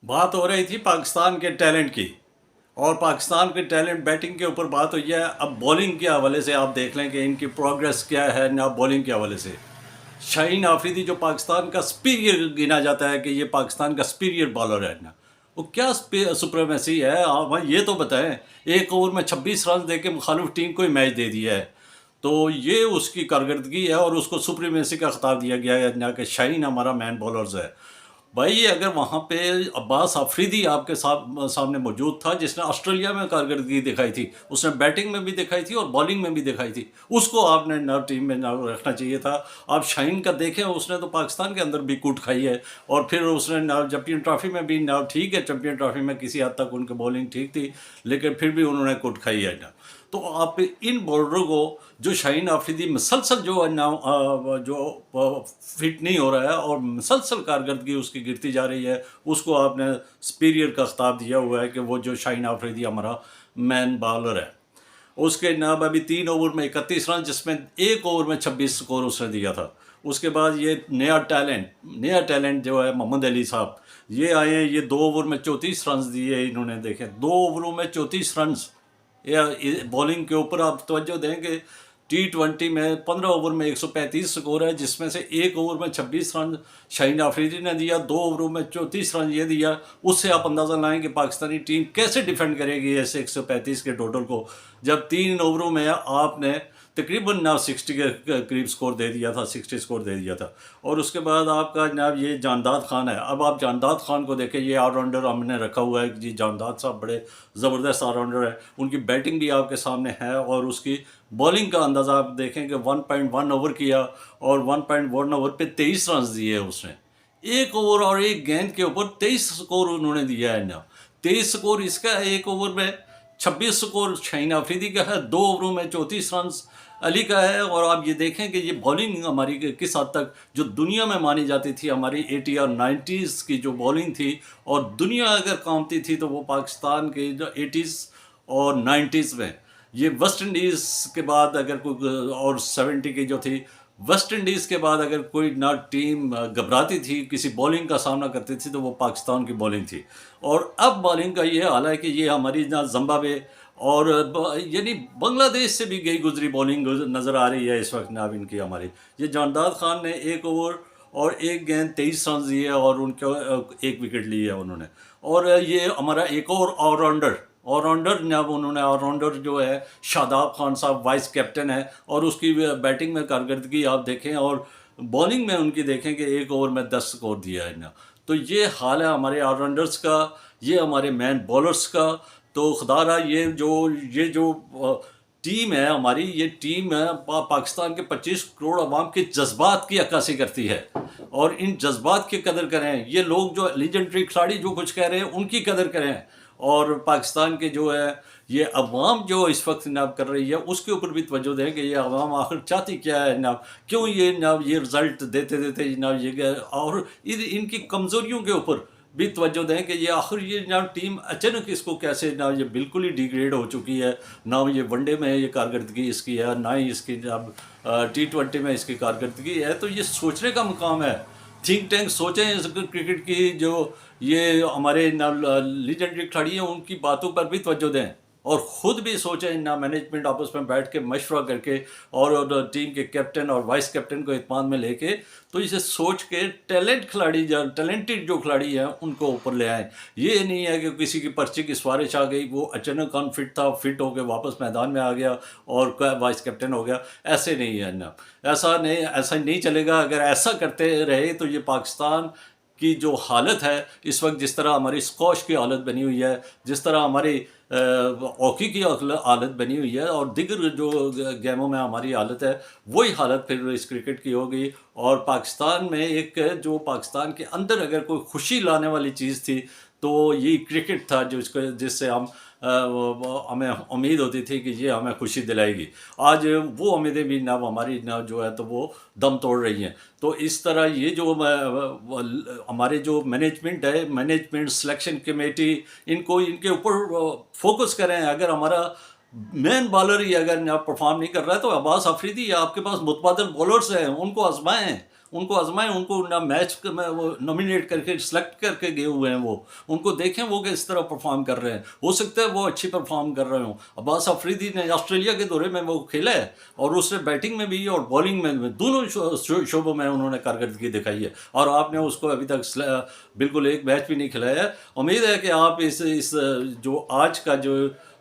बात हो रही थी पाकिस्तान के टैलेंट की। और पाकिस्तान के टैलेंट बैटिंग के ऊपर बात हुई है। अब बॉलिंग के हवाले से आप देख लें कि इनकी प्रोग्रेस क्या है ना, बॉलिंग के हवाले से शाहीन आफरीदी जो पाकिस्तान का सुपीरियर गिना जाता है कि ये पाकिस्तान का सुपीरियर बॉलर है ना, वो क्या सुप्रीमेसी है। आप भाई ये तो बताएं, एक ओवर में 26 रन दे के मुखालिफ टीम को ही मैच दे दिया है। तो ये उसकी कारकर्दगी है और उसको सुप्रीमेसी का खिताब दिया गया है ना कि शाहीन हमारा मैन बॉलर्स है। भाई अगर वहाँ पे अब्बास अफरीदी आपके सामने मौजूद था जिसने ऑस्ट्रेलिया में कारकर्दगी दिखाई थी, उसने बैटिंग में भी दिखाई थी और बॉलिंग में भी दिखाई थी, उसको आपने ना टीम में ना रखना चाहिए था। आप शाहीन का देखें, उसने तो पाकिस्तान के अंदर भी कूट खाई है। और फिर उसने ना चैम्पियन ट्रॉफी में भी ना, ठीक है चैम्पियन ट्रॉफी में किसी हद तक उनकी बॉलिंग ठीक थी, लेकिन फिर भी उन्होंने कूट खाई है ना। तो आप इन बॉलरों को, जो शाहीन आफरीदी मुसलसल जो है ना फिट नहीं हो रहा है और मुसलसल कारकर्दगी उसकी गिरती जा रही है, उसको आपने सुपीरियर का खिताब दिया हुआ है कि वो जो शाहीन आफरीदी हमारा मैन बॉलर है। उसके नाम अभी 3 ओवर में 31 रन, जिसमें एक ओवर में 26 स्कोर उसने दिया था। उसके बाद ये नया टैलेंट जो है मोहम्मद अली साहब, ये आए हैं। ये 2 ओवर में 34 रन दिए इन्होंने। देखें, 2 ओवरों में 34 रन। या बॉलिंग के ऊपर आप तवज्जो देंगे, T20 में 15 ओवर में 135 स्कोर है, जिसमें से एक ओवर में 26 रन शाहीन आफरीदी ने दिया, 2 ओवरों में 34 रन ये दिया। उससे आप अंदाज़ा लाएं कि पाकिस्तानी टीम कैसे डिफेंड करेगी ऐसे 135 के टोटल को, जब 3 ओवरों में आपने तकरीबन ना 60 के करीब स्कोर दे दिया था, 60 स्कोर दे दिया था। और उसके बाद आपका जनाब ये जानदाद खान है। अब आप जानदाद खान को देखें, ये ऑलराउंडर हमने रखा हुआ है कि जी जानदाद साहब बड़े ज़बरदस्त ऑलराउंडर है। उनकी बैटिंग भी आपके सामने है और उसकी बॉलिंग का अंदाज़ा आप देखें कि 1.1 ओवर किया और 1.1 ओवर पे 23 रन दिए उसने। एक ओवर और एक गेंद के ऊपर 23 स्कोर उन्होंने दिया है ना। 23 स्कोर इसका है, एक ओवर में 26 स्कोर शाहीन आफरीदी का है, 2 ओवरों में 34 रन अली का है। और आप ये देखें कि ये बॉलिंग हमारी किस हद तक जो दुनिया में मानी जाती थी, हमारी 80 और 90s की जो बॉलिंग थी, और दुनिया अगर कामती थी तो वो पाकिस्तान के जो 80s और 90s में, ये वेस्ट इंडीज़ के बाद अगर कोई, और 70 की जो थी, वेस्ट इंडीज़ के बाद अगर कोई ना टीम घबराती थी, किसी बॉलिंग का सामना करती थी, तो वो पाकिस्तान की बॉलिंग थी। और अब बॉलिंग का ये हाल है कि ये हमारी ना जिम्बाब्वे और यानी बांग्लादेश से भी गई गुजरी बॉलिंग नज़र आ रही है इस वक्त ना इनकी हमारी। ये जानदाद खान ने एक ओवर और एक गेंद 23 रन दिए और उनके एक विकेट ली है उन्होंने। और ये हमारा एक और ऑलराउंडर जनाब, उन्होंने ऑलराउंडर जो है शादाब खान साहब वाइस कैप्टन है, और उसकी बैटिंग में कारकर्दगी आप देखें और बॉलिंग में उनकी देखें कि एक ओवर में 10 स्कोर दिया है ना। तो ये हाल है हमारे ऑलराउंडर्स का, ये हमारे मैन बॉलर्स का। तो खुदारा ये जो टीम है हमारी, ये टीम है पाकिस्तान के 25 करोड़ अवाम के जज्बात की अक्कासी करती है। और इन जज्बात की कदर करें। ये लोग जो लीजेंडरी खिलाड़ी जो कुछ कह रहे हैं उनकी कदर करें। और पाकिस्तान के जो है ये अवाम जो इस वक्त जनाब कर रही है, उसके ऊपर भी तवज्जो दें कि ये अवाम आखिर चाहती क्या है जनाब, क्यों ये जनाब ये रिज़ल्ट देते देते जनाब ये, और इनकी कमज़ोरियों के ऊपर भी तवज्जो दें कि ये आखिर ये जनाब टीम अचानक इसको कैसे जनाब ये बिल्कुल ही डिग्रेड हो चुकी है। ना ये वनडे में ये कारकर्दगी इसकी है, ना ही इसकी जनाब T20 में इसकी कारकर्दगी है। तो ये सोचने का मुकाम है। थिंक टैंक सोचें इस क्रिकेट की, जो ये हमारे ना लीजेंडरी खिलाड़ी हैं उनकी बातों पर भी तवज्जो दें, और ख़ुद भी सोचें ना, मैनेजमेंट आपस में बैठ के मशवरा करके और टीम के कैप्टन और वाइस कैप्टन को इत्मीनान में लेके, तो इसे सोच के टैलेंटेड जो खिलाड़ी हैं उनको ऊपर ले आएँ। ये नहीं है कि किसी की पर्ची की सिफारिश आ गई, वो अचानक अनफिट था, फिट होकर वापस मैदान में आ गया और वाइस कैप्टन हो गया। ऐसे नहीं है ना, ऐसा नहीं चलेगा। अगर ऐसा करते रहे तो ये पाकिस्तान की जो हालत है इस वक्त, जिस तरह हमारी स्क्वॉश की हालत बनी हुई है, जिस तरह हमारी हॉकी की हालत बनी हुई है, और दिगर जो गेमों में हमारी हालत है, वही हालत फिर इस क्रिकेट की होगी। और पाकिस्तान में एक जो पाकिस्तान के अंदर अगर कोई खुशी लाने वाली चीज़ थी तो ये क्रिकेट था, जिससे हम हमें उम्मीद होती थी कि ये हमें खुशी दिलाएगी। आज वो उम्मीदें भी ना हमारी ना जो है तो वो दम तोड़ रही हैं। तो इस तरह ये जो हमारे जो मैनेजमेंट है, मैनेजमेंट सिलेक्शन कमेटी, इनको इनके ऊपर फोकस करें। अगर हमारा मेन बॉलर ही अगर ना परफॉर्म नहीं कर रहा है तो अब्बास अफरीदी, आपके पास मुतबादल बॉलर्स हैं, उनको आजमाएं, उनको आजमाएं, उनको ना मैच में वो नॉमिनेट करके सेलेक्ट करके गए हुए हैं, वो उनको देखें वो किस तरह परफॉर्म कर रहे हैं, हो सकता है वो अच्छी परफॉर्म कर रहे हों। अब्बास अफरीदी ने ऑस्ट्रेलिया के दौरे में वो खेला है और उसने बैटिंग में भी और बॉलिंग में भी, दोनों शोबों में उन्होंने कारकर्दगी दिखाई है, और आपने उसको अभी तक बिल्कुल एक मैच भी नहीं खिलाया है। उम्मीद है कि आप इस जो आज का जो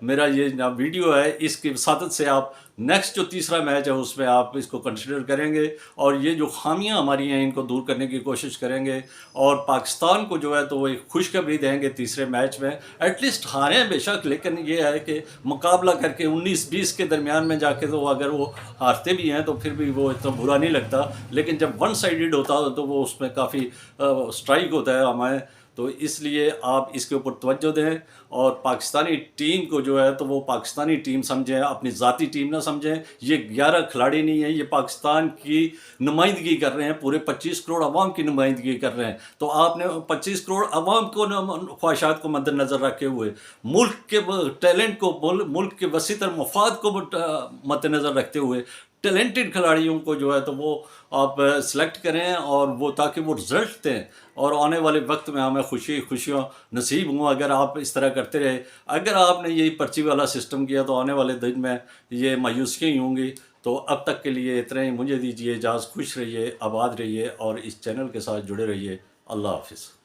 मेरा ये वीडियो है, इसकी वसादत से आप नेक्स्ट जो तीसरा मैच है उसमें आप इसको कंसिडर करेंगे और ये जो खामियां हमारी हैं इनको दूर करने की कोशिश करेंगे, और पाकिस्तान को जो है तो वो एक खुशखबरी देंगे तीसरे मैच में, एटलीस्ट हारें बेशक, लेकिन ये है कि मुकाबला करके 19-20 के दरमियान में जाके तो अगर वो हारते भी हैं तो फिर भी वो इतना बुरा नहीं लगता, लेकिन जब वन साइडेड होता है तो वो उसमें काफ़ी स्ट्राइक होता है हमें। तो इसलिए आप इसके ऊपर तवज्जो दें और पाकिस्तानी टीम को जो है तो वो पाकिस्तानी टीम समझें, अपनी ज़ाती टीम ना समझें। ये 11 खिलाड़ी नहीं है, ये पाकिस्तान की नुमाइंदगी कर रहे हैं, पूरे 25 करोड़ अवाम की नुमाइंदगी कर रहे हैं। तो आपने 25 करोड़ अवाम को ख्वाहिशात को मद्देनज़र रखे हुए, मुल्क के टैलेंट को, मुल्क के वसीतर मफाद को मद्देनज़र रखते हुए टैलेंटेड खिलाड़ियों को जो है तो वो आप सेलेक्ट करें, और वो ताकि वो रिजल्ट दें और आने वाले वक्त में हमें खुशियाँ नसीब हों अगर आप इस तरह करते रहे। अगर आपने यही पर्ची वाला सिस्टम किया तो आने वाले दिन में ये मायूसियाँ ही होंगी। तो अब तक के लिए इतना ही, मुझे दीजिए इजाज़त। खुश रहिए, आबाद रहिए और इस चैनल के साथ जुड़े रहिए। अल्लाह हाफिज़।